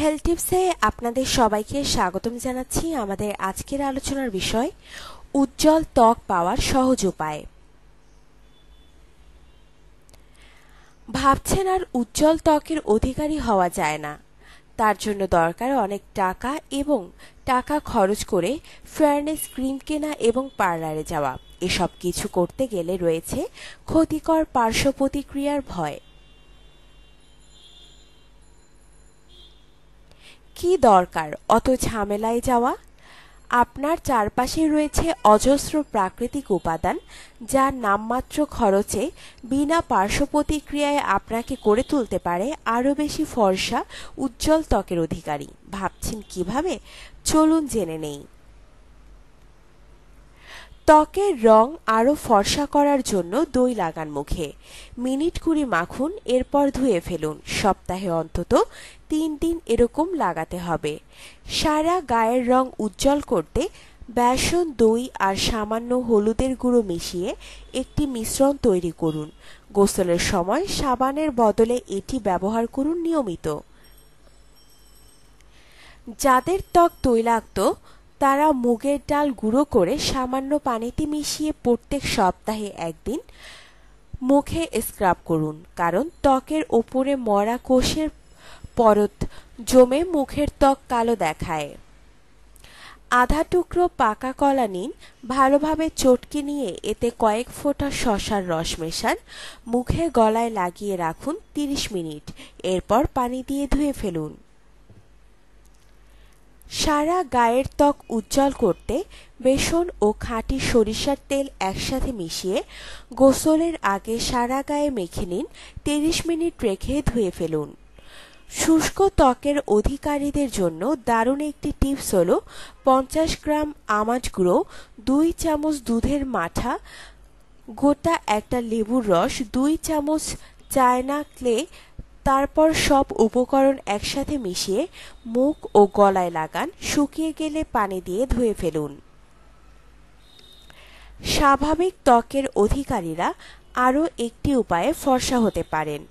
Health টিপসে আপনাদের সবাইকে স্বাগতম জানাচ্ছি। আমাদের আজকের আলোচনার বিষয় উজ্জ্বল ত্বক পাওয়ার সহজ উপায়। ভাবছেন আর উজ্জ্বল ত্বকের অধিকারী হওয়া যায় না, তার জন্য দরকার অনেক টাকা এবং টাকা খরচ করে ফেয়ারনেস ক্রিম কেনা এবং পার্লারে যাওয়া। এসব কিছু করতে গেলে রয়েছে ক্ষতিকর পার্শ্ব প্রতিক্রিয়ার ভয়। কি দরকার অত ঝামেলায় যাওয়া? আপনার চারপাশে রয়েছে অজস্র প্রাকৃতিক উপাদান যা নামমাত্র খরচে বিনা পার্শ্ব প্রতিক্রিয়ায় আপনাকে করে তুলতে পারে আরও বেশি ফর্সা উজ্জ্বল ত্বকের অধিকারী। ভাবছেন কিভাবে? চলুন জেনে নেই। ত্বকের রং আরও ফর্সা করার জন্য দই লাগান মুখে, মিনিট 20 মাখুন, এরপর ধুয়ে ফেলুন। সপ্তাহে অন্তত 3 দিন এরকম লাগাতে হবে। সারা গায়ের রং উজ্জ্বল করতে বেসন, দই আর সামান্য হলুদের গুঁড়ো মিশিয়ে একটি মিশ্রণ তৈরি করুন। গোসলের সময় সাবানের বদলে এটি ব্যবহার করুন নিয়মিত। যাদের ত্বক তৈলাক্ত তারা মুগের ডাল গুঁড়ো করে সামান্য পানিতে মিশিয়ে প্রত্যেক সপ্তাহে একদিন মুখে স্ক্রাব করুন, কারণ ত্বকের ওপরে মরা কোষের পরত জমে মুখের ত্বক কালো দেখায়। আধা টুকরো পাকা কলা নিন, ভালোভাবে চটকে নিয়ে এতে কয়েক ফোঁটা শসার রস মেশান, মুখে গলায় লাগিয়ে রাখুন 30 মিনিট, এরপর পানি দিয়ে ধুয়ে ফেলুন। সারা গায়ের ত্বক উজ্জ্বল করতে বেসন ও খাঁটি সরিষার তেল একসাথে মিশিয়ে গোসলের আগে সারা গায়ে মেখে নিন, 30 মিনিট রেখে ধুয়ে ফেলুন। শুষ্ক ত্বকের অধিকারীদের জন্য দারুণ একটি টিপস হল 50 গ্রাম আমন্ড গুঁড়ো, 2 চামচ দুধের মাঠা, গোটা একটা লেবুর রস, 2 চামচ চায়না ক্লে, তারপর সব উপকরণ একসাথে মিশিয়ে মুখ ও গলায় লাগান। শুকিয়ে গেলে পানি দিয়ে ধুয়ে ফেলুন। স্বাভাবিক ত্বকের অধিকারীরা আরও একটি উপায়ে ফর্সা হতে পারেন।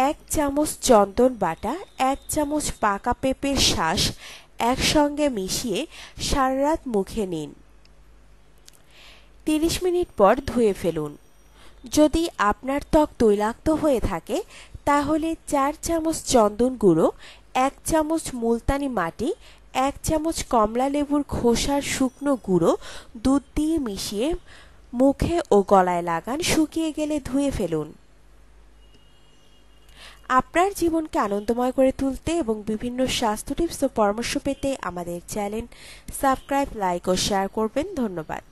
1 চামচ চন্দন বাটা, 1 চামচ পাকা পেঁপের শাঁস একসঙ্গে মিশিয়ে সারা রাত মুখে নিন, 30 মিনিট পর ধুয়ে ফেলুন। যদি আপনার ত্বক তৈলাক্ত হয়ে থাকে তাহলে 4 চামচ চন্দন গুঁড়ো, 1 চামচ মুলতানি মাটি, 1 চামচ কমলা লেবুর খোসার শুকনো গুঁড়ো দুধ দিয়ে মিশিয়ে মুখে ও গলায় লাগান। শুকিয়ে গেলে ধুয়ে ফেলুন। আপনার জীবনকে আনন্দময় করে তুলতে এবং বিভিন্ন স্বাস্থ্য টিপস ও পরামর্শ পেতে আমাদের চ্যানেল সাবস্ক্রাইব, লাইক ও শেয়ার করবেন। ধন্যবাদ।